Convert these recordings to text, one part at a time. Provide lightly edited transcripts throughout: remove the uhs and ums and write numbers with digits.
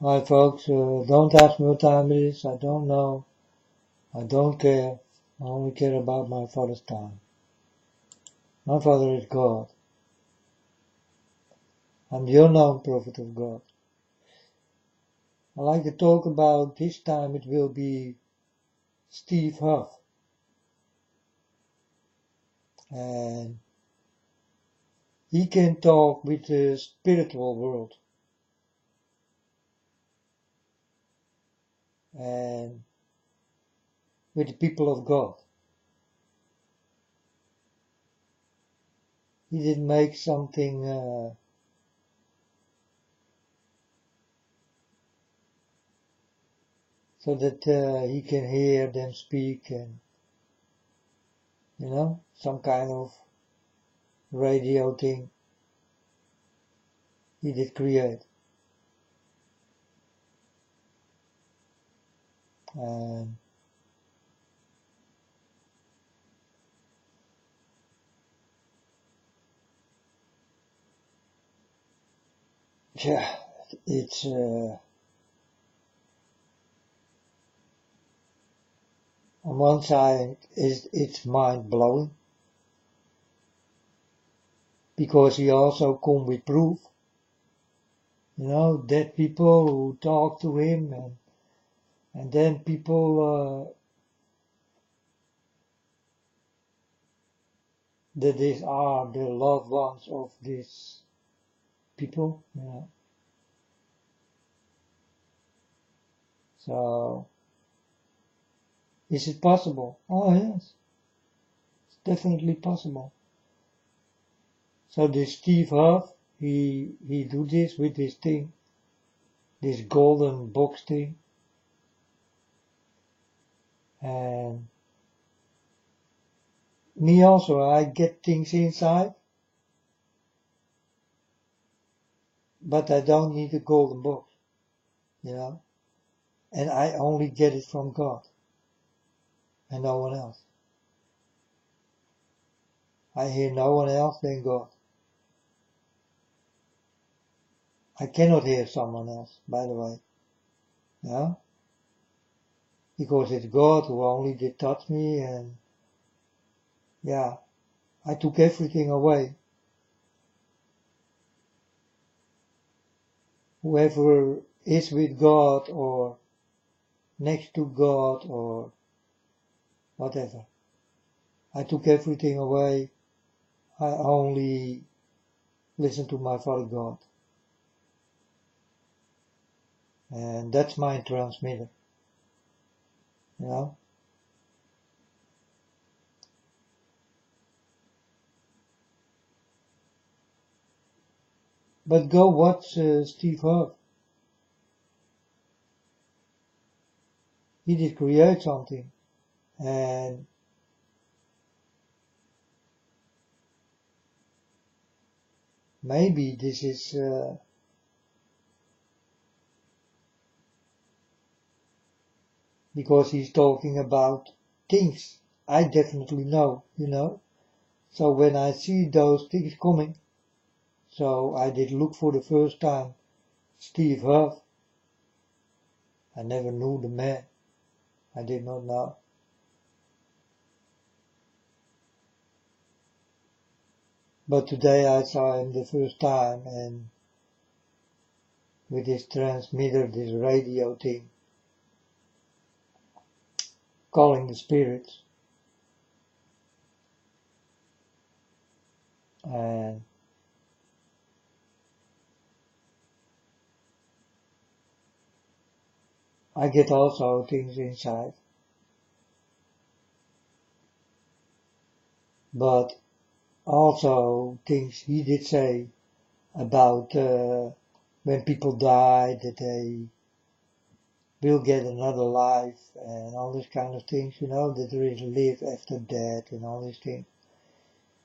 Hi folks, don't ask me what time it is, I don't know, I don't care, I only care about my Father's time. My Father is God. I'm the unknown prophet of God. I like to talk about, this time it will be Steve Huff. And he can talk with the spiritual world. And with the people of God. He did make something so that he can hear them speak and, some kind of radio thing he did create. And yeah, it's on one side it's mind blowing because he also come with proof, that people who talk to him and then people that these are the loved ones of these people, So is it possible? Oh yes, it's definitely possible. So this Steve Huff, he do this with this thing, this golden box thing, and me also, I get things inside, but I don't need a golden box, and I only get it from God and no one else. I hear no one else than God. I cannot hear someone else, by the way, because it's God who only did touch me, and I took everything away. Whoever is with God or next to God or whatever, I took everything away. I only listen to my Father God. And that's my transmitter, But go watch Steve Huff. He did create something, and maybe this is because he's talking about things I definitely know, So when I see those things coming, so I did look for the first time Steve Huff. I never knew the man. I did not know. But today I saw him the first time, and with this transmitter, this radio thing, calling the spirits. And I get also things inside. But also things he did say about when people die, that they will get another life and all these kind of things, that there is life after death and all these things.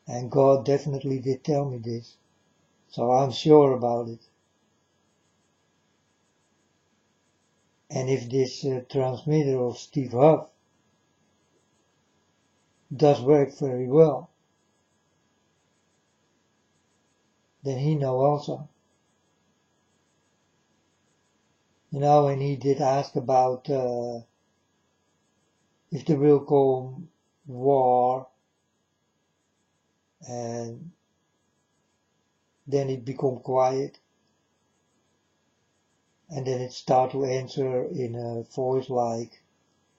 And God definitely did tell me this. So I'm sure about it. And if this transmitter of Steve Huff does work very well, then he know also. and he did ask about if there will come war, and then it become quiet, and then it start to answer in a voice like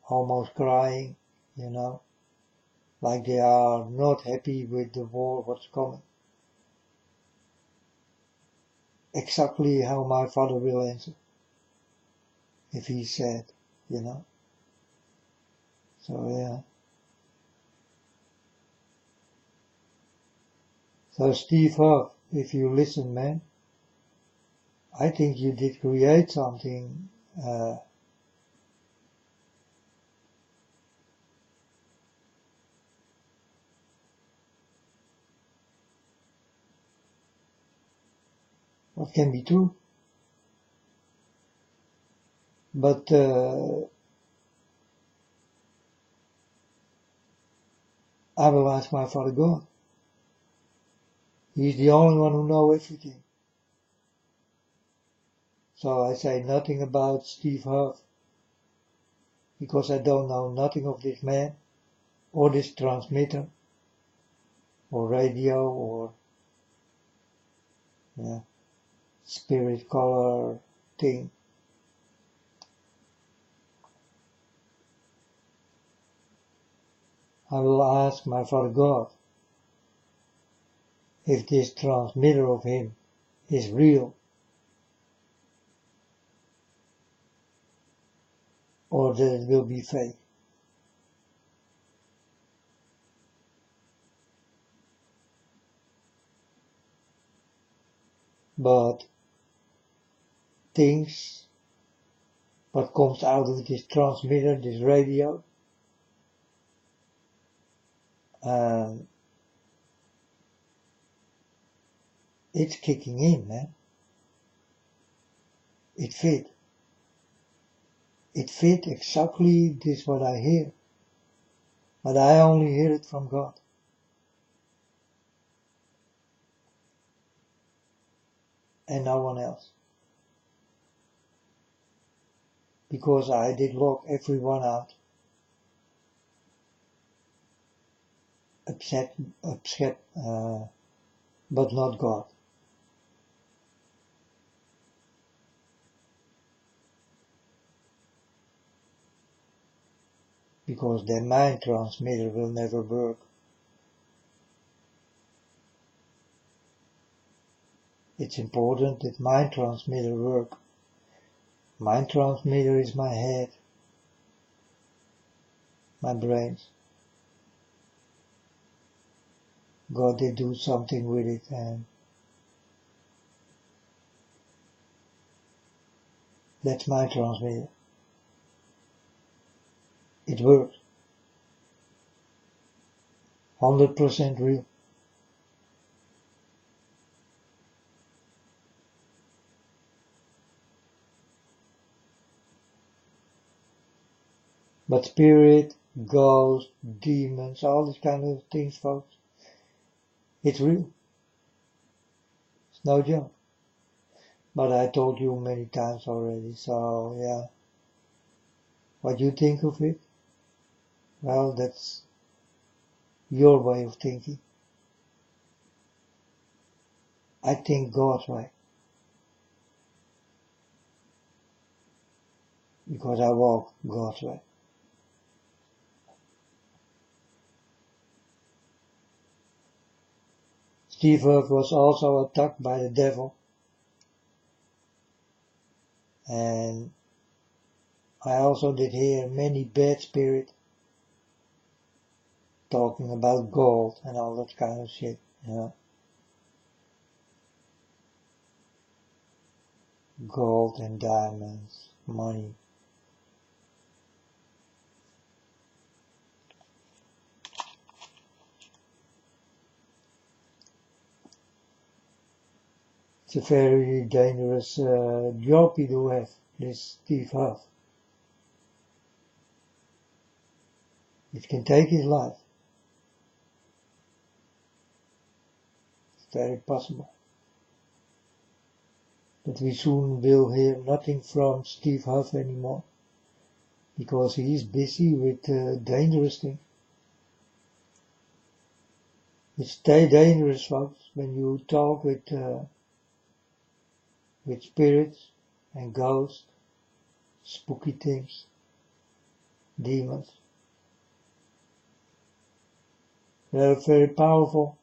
almost crying, like they are not happy with the war, what's coming. Exactly how my father will answer if he's sad, So yeah. So Steve Huff, if you listen, man, I think you did create something. What can be true, but I will ask my Father God. He's the only one who knows everything. So I say nothing about Steve Huff, because I don't know nothing of this man, or this transmitter, or radio, or spirit color thing. I will ask my Father God if this transmitter of him is real, or that it will be fake. But things, what comes out of this transmitter, this radio, it's kicking in, man. It fit. It fit exactly this what I hear. But I only hear it from God. And no one else. Because I did lock everyone out. Upset, but not God. Because their mind transmitter will never work. It's important that mind transmitter work. Mind transmitter is my head, my brains. God did do something with it, and that's my transmitter. It works. 100% real. But spirit, ghosts, demons, all these kind of things, folks, it's real. It's no joke. But I told you many times already, so yeah. What you think of it? Well, that's your way of thinking. I think God's way. Because I walk God's way. Steve Huff was also attacked by the devil. And I also did hear many bad spirits talking about gold and all that kind of shit, Gold and diamonds, money. It's a very dangerous job he do have, this Steve Huff. It can take his life. It's very possible. that we soon will hear nothing from Steve Huff anymore, because he is busy with dangerous things. It's dangerous, folks, when you talk with spirits and ghosts, spooky things, demons. They're very powerful.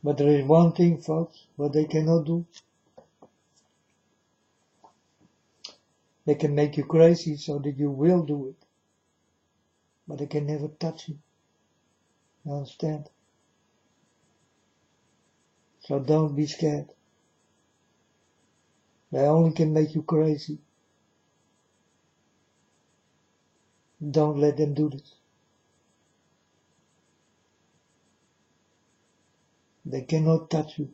But there is one thing, folks, what they cannot do. They can make you crazy so that you will do it. But they can never touch you. You understand? So don't be scared. They only can make you crazy. Don't let them do this. They cannot touch you.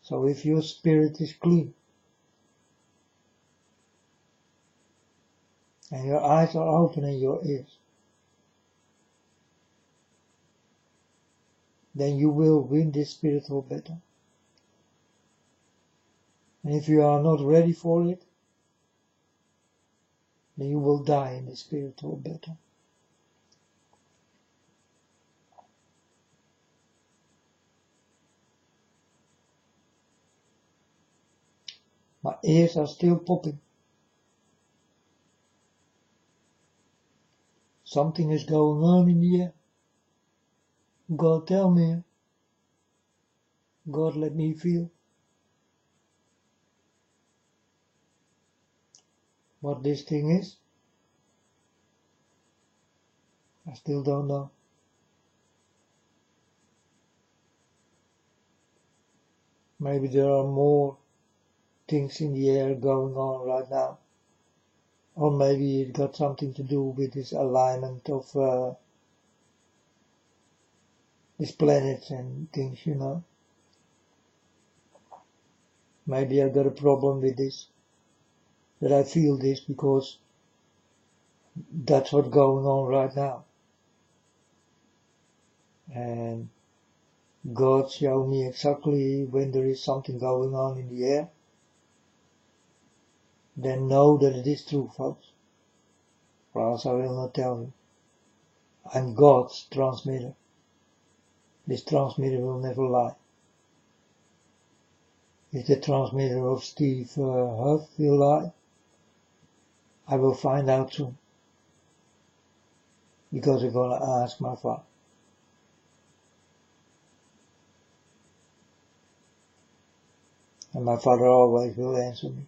So if your spirit is clean, and your eyes are open and your ears, then you will win this spiritual battle. And if you are not ready for it, then you will die in the spiritual battle. My ears are still popping. Something is going on in the air. God tell me. God let me feel. What this thing is, I still don't know. Maybe there are more things in the air going on right now. Or maybe it got something to do with this alignment of these planets and things, you know. Maybe I got a problem with this. That I feel this because that's what's going on right now. And God showed me exactly when there is something going on in the air. Then know that it is true, folks. Or else I will not tell you. I'm God's transmitter. This transmitter will never lie. If the transmitter of Steve Huff will lie, I will find out soon. Because I'm gonna ask my father. And my father always will answer me.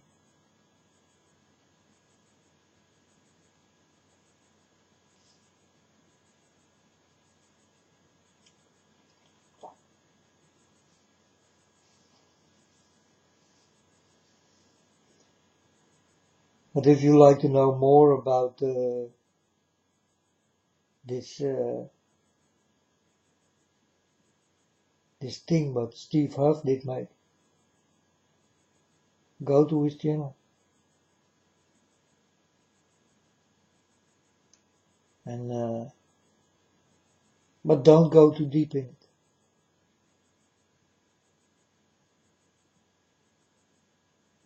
But if you like to know more about this thing what Steve Huff did make, go to his channel. And but don't go too deep in it.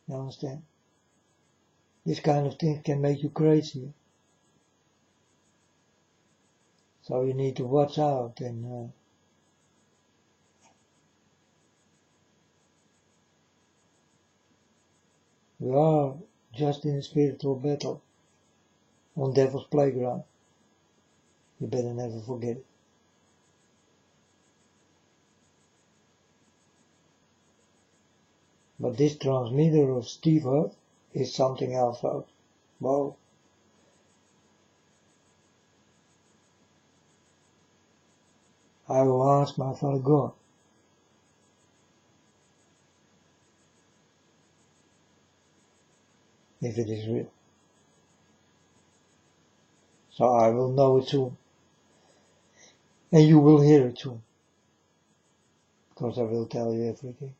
You understand? This kind of thing can make you crazy. So you need to watch out and we are just in a spiritual battle on Devil's Playground. You better never forget it. But this transmitter of Steve Huff is something else, folks. Whoa. I will ask my Father God if it is real. So I will know it soon. And you will hear it soon. Because I will tell you everything.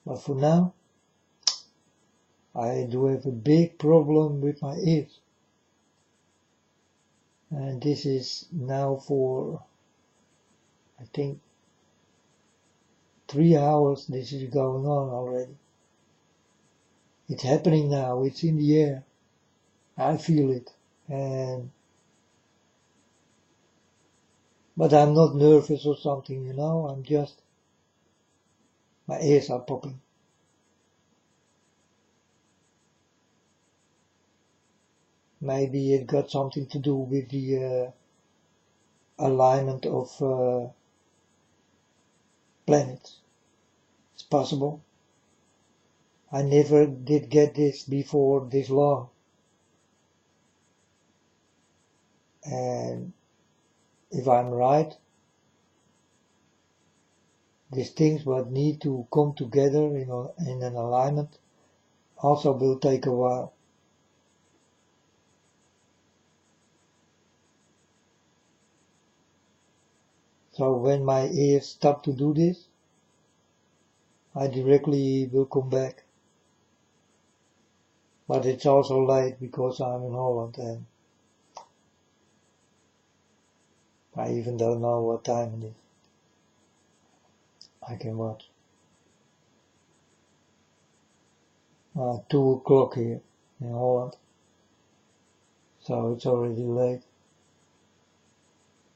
But for now, I do have a big problem with my ears. And this is now for, I think, 3 hours this is going on already. It's happening now, it's in the air. I feel it. But I'm not nervous or something, I'm just, my ears are popping. Maybe it got something to do with the alignment of planets. It's possible. I never did get this before this long. And if I'm right, these things what need to come together in an alignment also will take a while. So when my ears stop to do this, I directly will come back. But it's also late because I'm in Holland and I even don't know what time it is. I can watch. 2 o'clock here in Holland. So it's already late.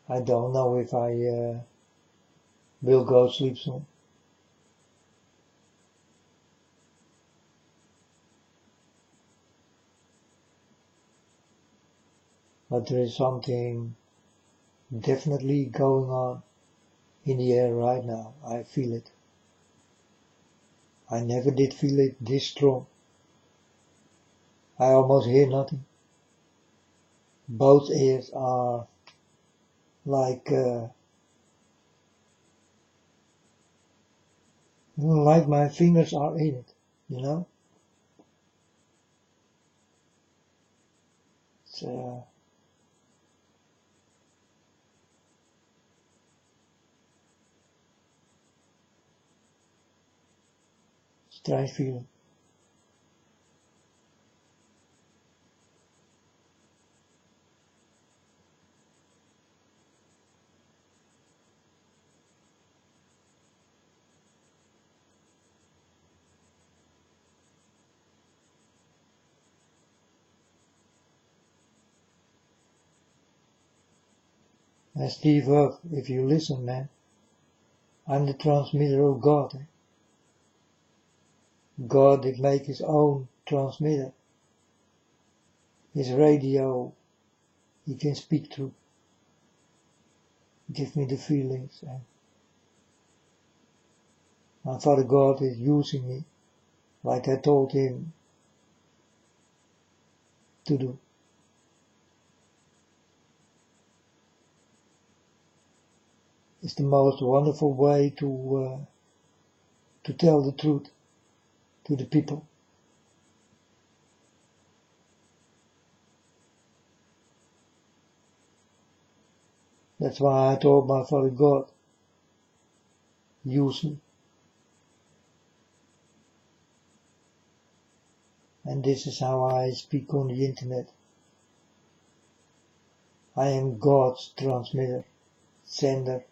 I don't know if I will go sleep soon. But there is something definitely going on in the air right now. I feel it. I never did feel it this strong. I almost hear nothing. Both ears are like my fingers are in it, It's strange feeling. And Steve Huff, if you listen, man, I'm the transmitter of God. God did make his own transmitter. His radio, he can speak through. Give me the feelings. And my Father God is using me like I told him to do. It's the most wonderful way to tell the truth to the people. That's why I told my Father God, use me. And this is how I speak on the internet. I am God's transmitter, sender,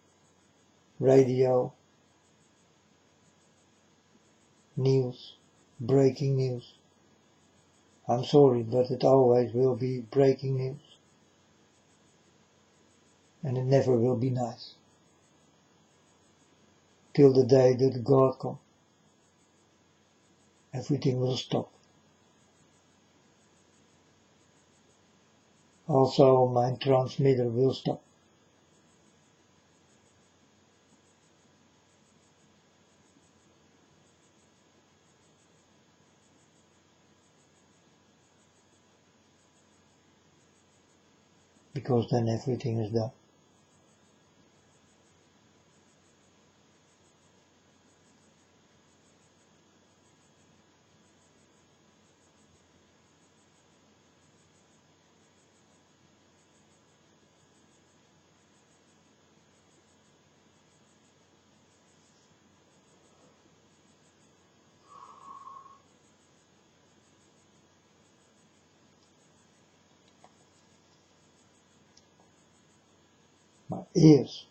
radio, news, breaking news. I'm sorry, but it always will be breaking news. And it never will be nice. Till the day that God comes. Everything will stop. Also, my transmitter will stop. Because then everything is done. ears.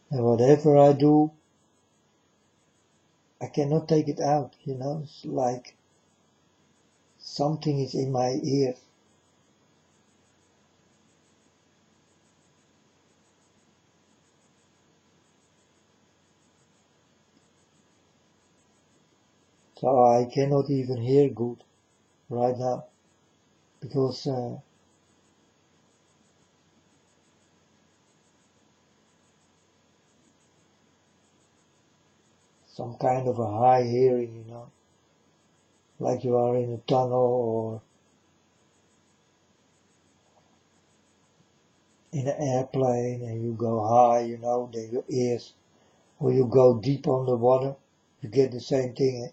And whatever I do, I cannot take it out, it's like something is in my ear. So I cannot even hear good right now, because some kind of a high hearing, like you are in a tunnel or in an airplane and you go high, then your ears, or you go deep underwater, you get the same thing.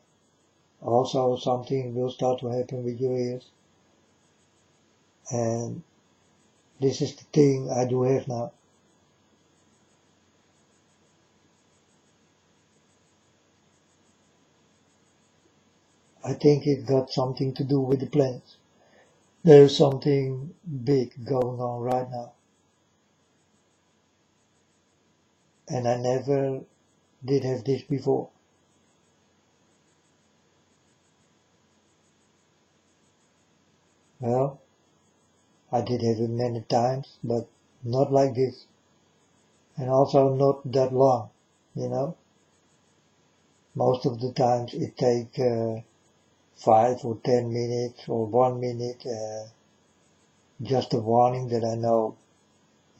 Also something will start to happen with your ears. And this is the thing I do have now. I think it got something to do with the planets. There is something big going on right now. And I never did have this before. Well, I did have it many times, but not like this. And also not that long, Most of the times it takes 5 or 10 minutes or 1 minute, just a warning that I know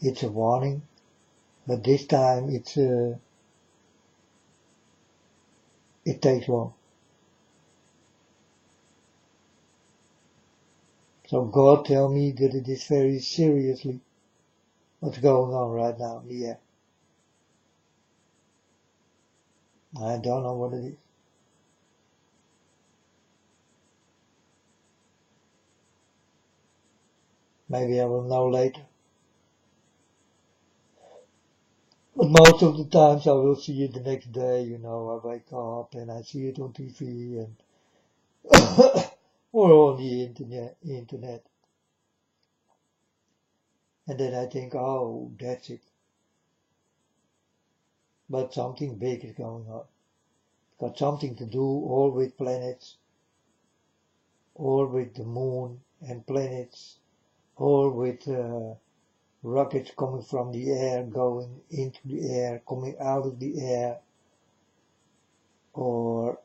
it's a warning. But this time it takes long. So God tell me that it is very seriously what's going on right now in the air. I don't know what it is. Maybe I will know later. But most of the times I will see it the next day, I wake up and I see it on TV and or on the internet. And then I think, oh, that's it. But something big is going on. It's got something to do all with planets, all with the moon and planets, all with rockets coming from the air, going into the air, coming out of the air, or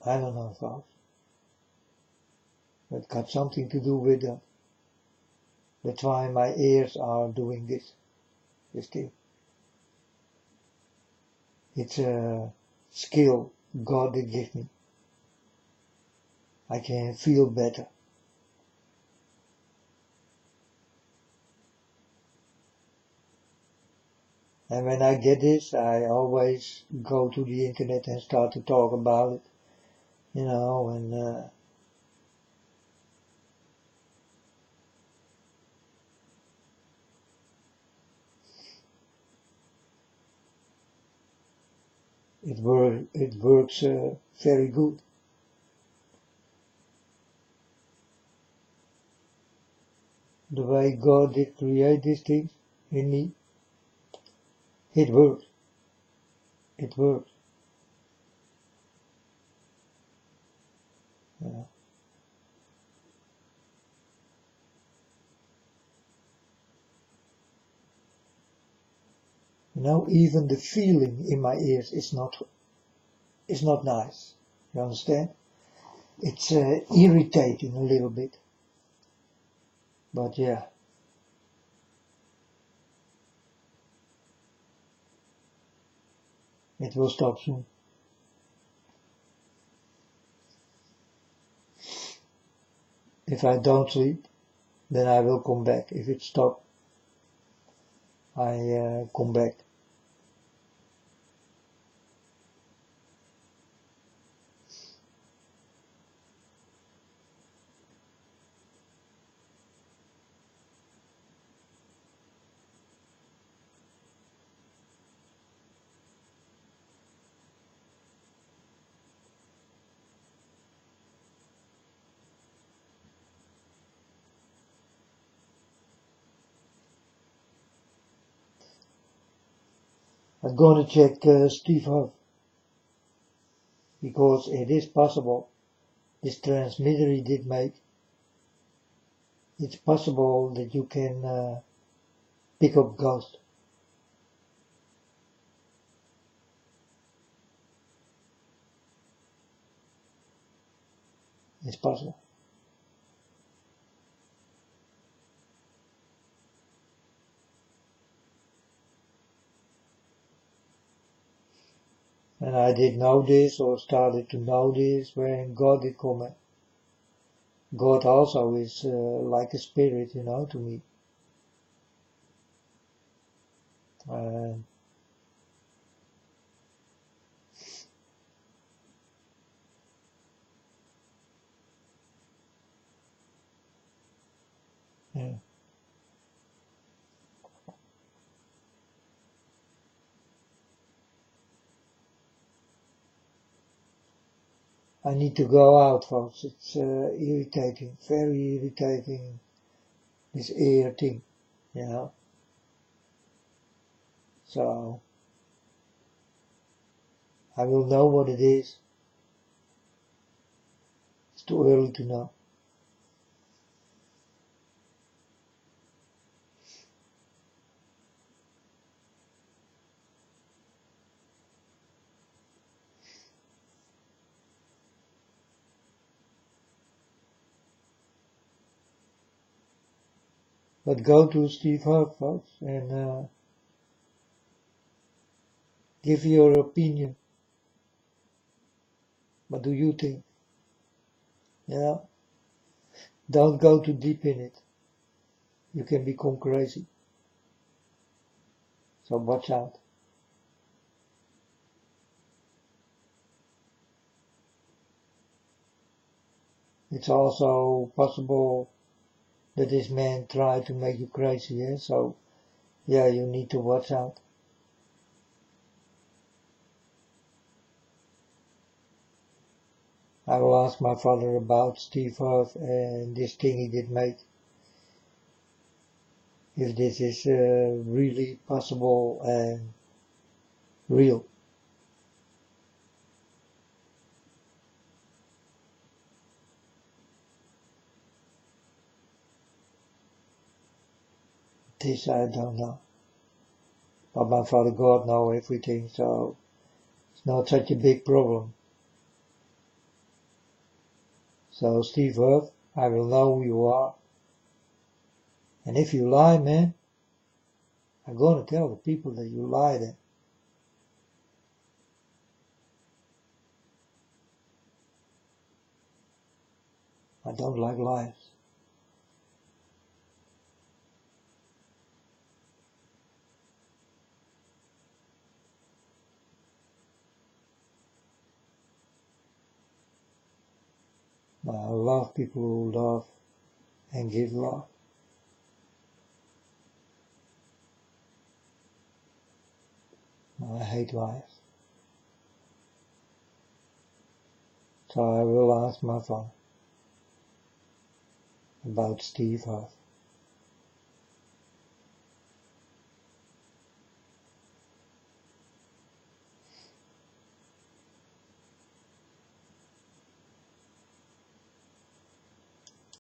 I don't know, folks. It got something to do with that. That's why my ears are doing this thing. It's a skill God did give me. I can feel better. And when I get this, I always go to the internet and start to talk about it, and it works very good. The way God did create these things in me, it works. It works. Yeah. Even the feeling in my ears is not nice. You understand? It's irritating a little bit. But yeah. It will stop soon. If I don't sleep, then I will come back. If it stops, I come back. I'm going to check Steve Huff, because it is possible, this transmitter he did make, it's possible that you can pick up ghosts. It's possible. And I did know this, or started to know this, when God did come in. God also is like a spirit, to me. Yeah. I need to go out, folks. It's irritating, very irritating, this ear thing, So, I will know what it is. It's too early to know. But go to Steve Huff, folks, and give your opinion. What do you think? Don't go too deep in it. You can become crazy. So watch out. It's also possible that this man tried to make you crazy, So, you need to watch out. I will ask my father about Steve Huff and this thing he did make. If this is really possible and real. This I don't know. But my Father God knows everything, so it's not such a big problem. So Steve Huff, I will know who you are. And if you lie, man, I'm gonna tell the people that you lied. I don't like lies. I love people who love and give love. I hate lies. So I will ask my father about Steve Huff.